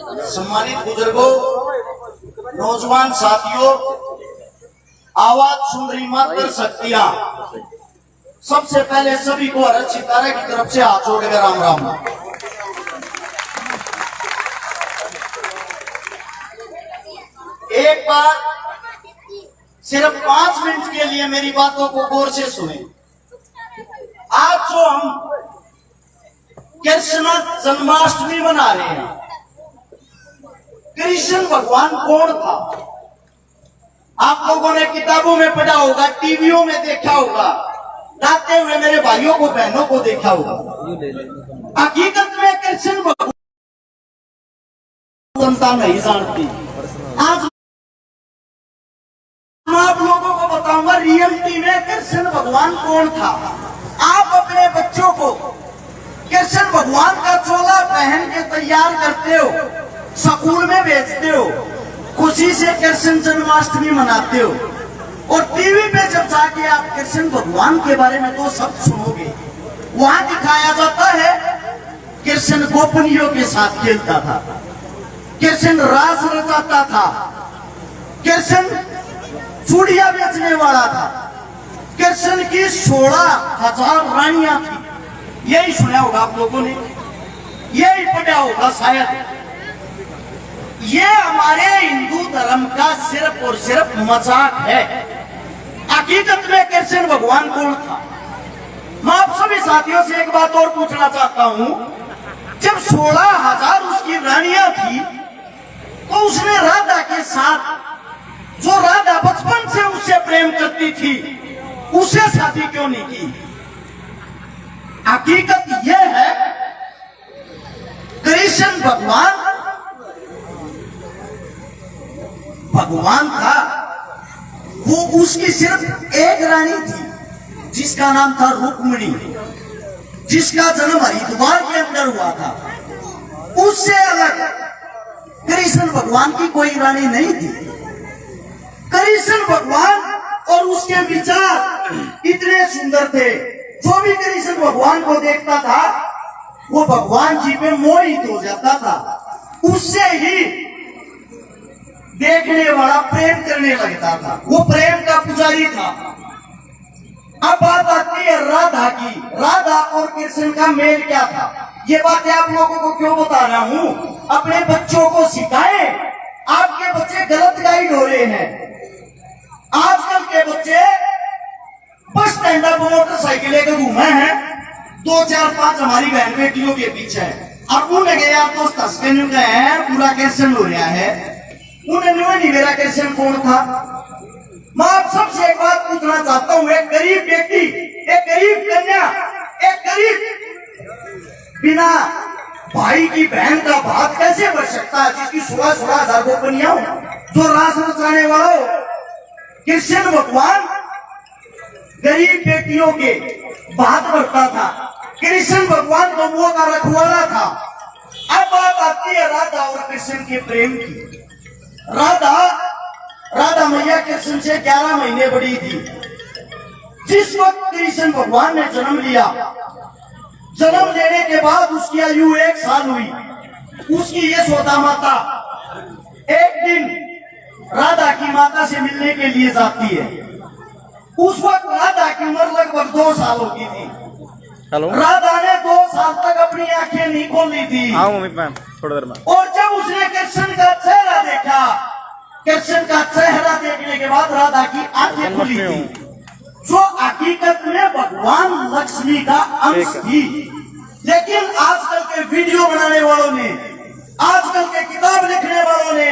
सम्मानित बुजुर्गों, नौजवान साथियों, आवाज सुन रही मात्र शक्तियां, सबसे पहले सभी को हरत सितारे की तरफ से हाथ जोड़ के राम राम। एक बार सिर्फ 5 मिनट के लिए मेरी बातों को गौर से सुने। आज जो हम कृष्ण जन्माष्टमी मना रहे हैं, कृष्ण भगवान कौन था? आप लोगों ने किताबों में पढ़ा होगा, टीवियों में देखा होगा, गाते हुए मेरे भाइयों को बहनों को देखा होगा। हकीकत में कृष्ण भगवान जनता नहीं जानती। आज मैं आप लोगों को बताऊंगा रियलिटी में कृष्ण भगवान कौन था। आप अपने बच्चों को कृष्ण भगवान का चोला पहन के तैयार करते हो, स्कूल में भेजते हो, खुशी से कृष्ण जन्माष्टमी मनाते हो, और टीवी पे जब जाके आप कृष्ण भगवान के बारे में दो शब्द सुनोगे, वहां दिखाया जाता है कृष्ण गोपनियों के साथ खेलता था, कृष्ण रास रचाता था, कृष्ण चूड़िया बेचने वाला था, कृष्ण की 16,000 रानियां थी। यही सुना होगा आप लोगों ने, यही पढ़ा होगा शायद। ये हमारे हिंदू धर्म का सिर्फ और सिर्फ मजाक है। हकीकत में कृष्ण भगवान कौन था? मैं आप सभी साथियों से एक बात और पूछना चाहता हूं। जब 16,000 उसकी रानियां थी, तो उसने राधा के साथ, जो राधा बचपन से उससे प्रेम करती थी, उसे शादी क्यों नहीं की? हकीकत यह है, कृष्ण भगवान था। वो उसकी सिर्फ एक रानी थी, जिसका नाम था रुक्मिणी, जिसका जन्म हरिद्वार के अंदर हुआ था। उससे अलग कृष्ण भगवान की कोई रानी नहीं थी। कृष्ण भगवान और उसके विचार इतने सुंदर थे, जो भी कृष्ण भगवान को देखता था वो भगवान जी पे मोहित हो जाता था। उससे ही देखने वाला प्रेम करने लगता था, वो प्रेम का पुजारी था। अब बात आती है राधा की। राधा और कृष्ण का मेल क्या था? ये बातें आप लोगों को क्यों बता रहा हूं? अपने बच्चों को सिखाएं। आपके बच्चे गलत गाइड हो रहे हैं। आजकल के बच्चे बस स्टैंड पर मोटरसाइकिल लेकर घूमे हैं, 2 4 5 हमारी बहन बेटियों के पीछे है। अब उन्हें गए यार दोस्त हंसके नहीं गए हैं, पूरा कृष्ण हो रहा है। उन्हें नहीं मेरा कृष्ण कौन था? मैं आप सबसे एक बात पूछना चाहता हूँ। एक गरीब व्यक्ति, एक गरीब कन्या, एक गरीब बिना भाई की बहन का भात कैसे बढ़ सकता है, जिसकी 16,000 गोपनियां हो, जो रास रचाने वाला हो? कृष्ण भगवान गरीब व्यक्तियों के भात भरता था। कृष्ण भगवान गौओं का रखवाला था। अब बात आती है राधा और कृष्ण के प्रेम की। राधा मैया कृष्ण से 11 महीने बड़ी थी। जिस वक्त कृष्ण भगवान ने जन्म लिया, जन्म लेने के बाद उसकी आयु 1 साल हुई। उसकी यशोदा माता एक दिन राधा की माता से मिलने के लिए जाती है। उस वक्त राधा की उम्र लगभग 2 साल की थी। राधा ने 2 साल तक अपनी आंखें नहीं खोली थी। थोड़ी देर में। और जब उसने कृष्ण का चेहरा देखा, कृष्ण का चेहरा देखने के बाद राधा की आंखें खुली थी, जो हकीकत में भगवान लक्ष्मी का अंश थी। लेकिन आजकल के वीडियो बनाने वालों ने, आजकल के किताब लिखने वालों ने,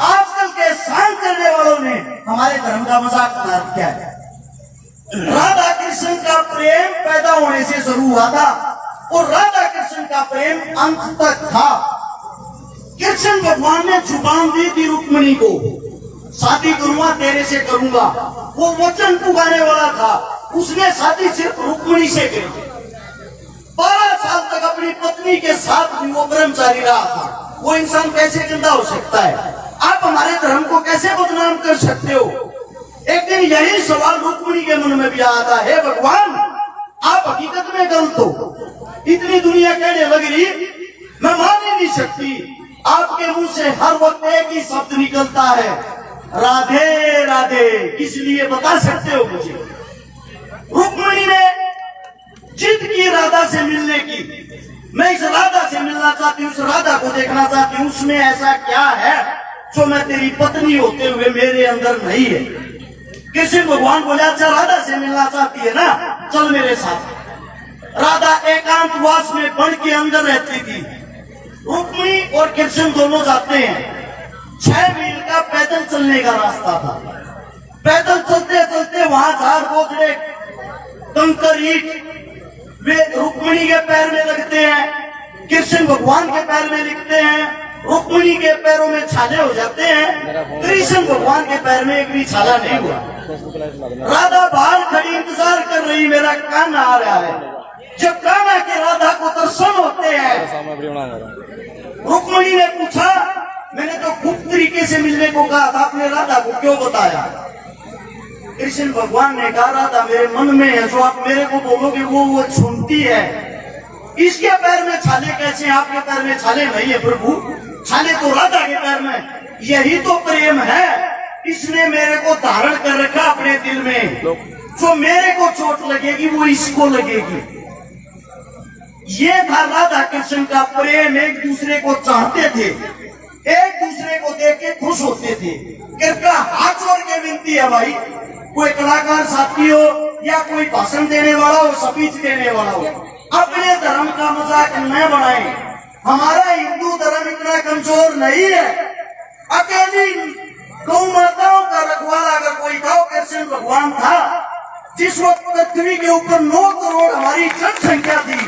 आजकल के साइन करने वालों ने हमारे धर्म का मजाक बना दिया है। राधा कृष्ण का प्रेम पैदा होने से शुरू हुआ था, और राधा कृष्ण का प्रेम अंत तक था। कृष्ण भगवान ने जुबान दी थी रुक्मिणी को, शादी करूंगा तेरे से करूंगा। वो वचन पुकारे वाला था। उसने शादी सिर्फ रुक्मिणी से करी। 12 साल तक अपनी पत्नी के साथ भी वो ब्रह्मचारी रहा था। वो इंसान कैसे जिंदा हो सकता है? आप हमारे धर्म को कैसे बदनाम कर सकते हो? एक दिन यही सवाल रुक्मिणी के मन में भी आया था, हे भगवान, आप हकीकत में गलत हो। इतनी दुनिया कहने लग रही, मैं मान ही नहीं सकती। आपके मुंह से हर वक्त एक ही शब्द निकलता है, राधे राधे। किस लिए बता सकते हो मुझे? रुक्मिणी ने जिद की राधा से मिलने की। मैं इस राधा से मिलना चाहती हूँ, उस राधा को देखना चाहती हूँ। उसमें ऐसा क्या है जो मैं तेरी पत्नी होते हुए मेरे अंदर नहीं है? कृष्ण भगवान बोले, अच्छा राधा से मिलना चाहती है ना, चल मेरे साथ। राधा एकांतवास में वन के अंदर रहती थी। रुक्मिणी और कृष्ण दोनों जाते हैं। 6 मील का पैदल चलने का रास्ता था। पैदल चलते चलते वहां झाड़ बोझड़े कंकर ईंट वे रुक्मिणी के पैर में लगते हैं, कृष्ण भगवान के पैर में लगते हैं। रुक्मिणी के पैरों में छाले हो जाते हैं, कृष्ण भगवान के पैर में एक भी छाला नहीं हुआ। राधा बाहर खड़ी इंतजार कर रही, मेरा कान्हा आ रहा है। जब कान्हा के राधा को दर्शन होते हैं, रुक्मिणी ने पूछा, मैंने तो गुप्त तरीके से मिलने को कहा था, आपने राधा को क्यों बताया? कृष्ण भगवान ने कहा, राधा मेरे मन में है, जो आप मेरे को बोलोगे वो सुनती है। इसके पैर में छाले कैसे? आपके पैर में छाले नहीं है प्रभु, छाले तो राधा के पैर में। यही तो प्रेम है, इसने मेरे को धारण कर रखा अपने दिल में। जो मेरे को चोट लगेगी वो इसको लगेगी। ये था राधा कृष्ण का प्रेम। एक दूसरे को चाहते थे, एक दूसरे को देख के खुश होते थे। कृपया हाथ जोड़ के विनती है भाई, कोई कलाकार साथी हो या कोई भाषण देने वाला हो, स्पीच देने वाला हो, अपने धर्म का मजाक न बनाए। हमारा हिंदू धर्म इतना कमजोर नहीं है। अकेली गौ माताओं का रखवाला अगर कोई था, कृष्ण भगवान था। जिस वक्त पृथ्वी के ऊपर 9 करोड़ हमारी जनसंख्या थी,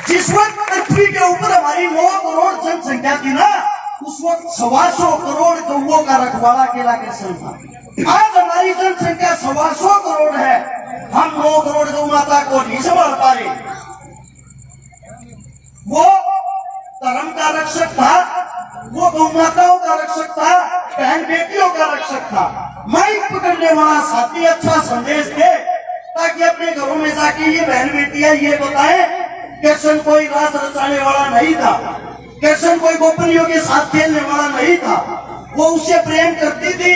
जिस वक्त पृथ्वी के ऊपर हमारी 9 करोड़ जनसंख्या थी ना, उस वक्त 125 करोड़ गौओं का रखवाला अकेला कृष्ण था। आज हमारी जनसंख्या 125 करोड़ है, हम 9 करोड़ गौ माता को नहीं संभाल पा रहे। वो धर्म का रक्षक था, वो गौ माताओं का रक्षक था, बहन बेटियों का रक्षक था। माइक पकड़ने वाला साथी अच्छा संदेश दे, ताकि अपने घरों में जाके ये बहन बेटियां ये बताएं, कृष्ण कोई रास रचाने वाला नहीं था, कृष्ण कोई गोपनियों के साथ खेलने वाला नहीं था। वो उससे प्रेम करती थी,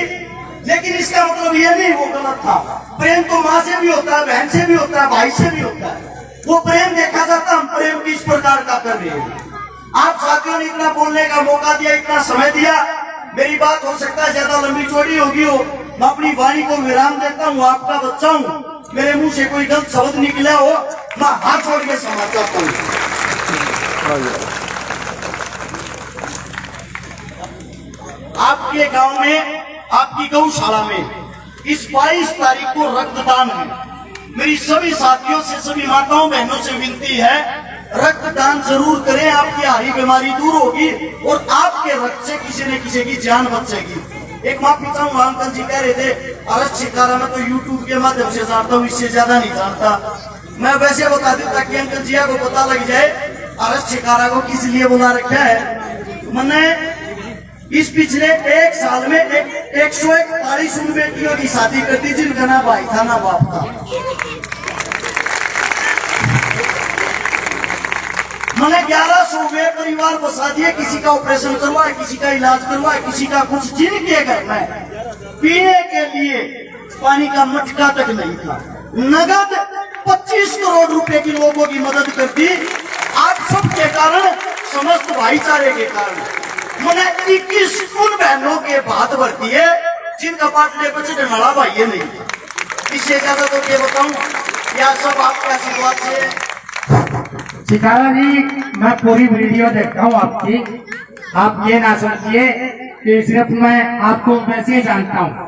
लेकिन इसका मतलब ये नहीं वो गलत था। प्रेम तो माँ से भी होता है, बहन से भी होता है, भाई से भी होता है। वो प्रेम देखा जाता, हम प्रेम किस प्रकार का कर रहे हैं। आप साथियों ने इतना बोलने का मौका दिया, इतना समय दिया। मेरी बात हो सकता है ज्यादा लंबी चौड़ी होगी हो, मैं अपनी वाणी को विराम देता हूँ। आपका बच्चा हूँ, मेरे मुंह से कोई गलत शब्द निकला हो, मैं हाथ छोड़ के क्षमा चाहता हूँ। आपके गांव में, आपकी गौशाला में इस 22 तारीख को रक्तदान है। मेरी सभी साथियों से, सभी माताओं बहनों से विनती है, रक्तदान जरूर करें। आपकी हारी बीमारी दूर होगी और आपके रक्त से किसी न किसी की जान बचेगी। एक माफी चाहूंगा, अंकल जी कह रहे थे अरज शिकारा में तो यूट्यूब के माध्यम से जानता हूँ, इससे ज्यादा नहीं जानता। मैं वैसे बता दूं ताकि अंकल जी को पता लग जाए अरज शिकारा को किस लिए बुला रखा है। मैंने इस पिछले 1 साल में 141 उन बेटियों की शादी कर दी जिनका ना भाई था ना बाप था। मैंने 1100 परिवार बसा दिए, किसी का ऑपरेशन करवाया, किसी का इलाज करवाया, किसी का कुछ। जिनके घर में पीने के लिए पानी का मटका तक नहीं था, नगद 25 करोड़ रुपए की लोगों की मदद कर दी। आप सबके कारण, समस्त भाईचारे के कारण मैंने 21 उन बहनों के बात भरती है जिनका पाटने पर ढला भाई नहीं। इससे ज्यादा तो ये बताऊं, या सब आपके आशीर्वाद से। शिकारा जी, मैं पूरी वीडियो देखता हूँ आपकी। आप ये ना समझिए कि सिर्फ मैं आपको वैसे ही जानता हूँ।